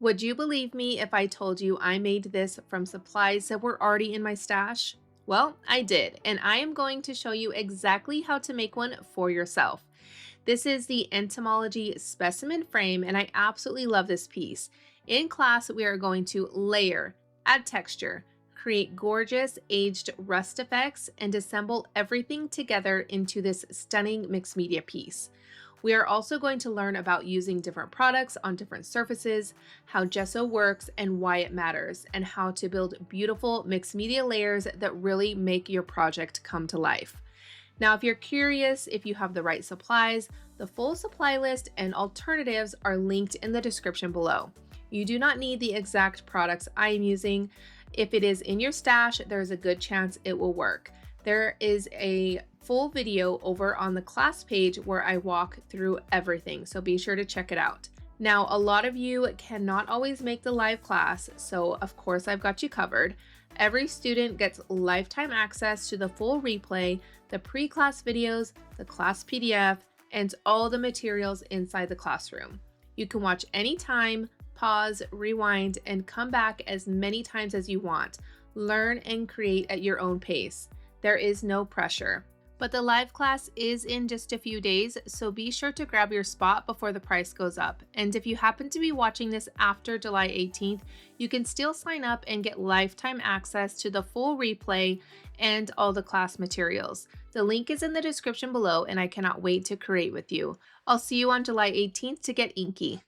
Would you believe me if I told you I made this from supplies that were already in my stash? Well, I did, and I am going to show you exactly how to make one for yourself. This is the Entomology specimen frame, and I absolutely love this piece. In class, we are going to layer, add texture, create gorgeous aged rust effects, and assemble everything together into this stunning mixed media piece. We are also going to learn about using different products on different surfaces, how gesso works and why it matters, and how to build beautiful mixed media layers that really make your project come to life. Now, if you're curious if you have the right supplies, the full supply list and alternatives are linked in the description below. You do not need the exact products I am using. If it is in your stash, there's a good chance it will work. There is a full video over on the class page where I walk through everything, so be sure to check it out. Now, a lot of you cannot always make the live class, so of course I've got you covered. Every student gets lifetime access to the full replay, the pre-class videos, the class PDF, and all the materials inside the classroom. You can watch anytime, pause, rewind, and come back as many times as you want. Learn and create at your own pace. There is no pressure. But the live class is in just a few days, so be sure to grab your spot before the price goes up. And if you happen to be watching this after July 18th, you can still sign up and get lifetime access to the full replay and all the class materials. The link is in the description below, and I cannot wait to create with you. I'll see you on July 18th to get inky.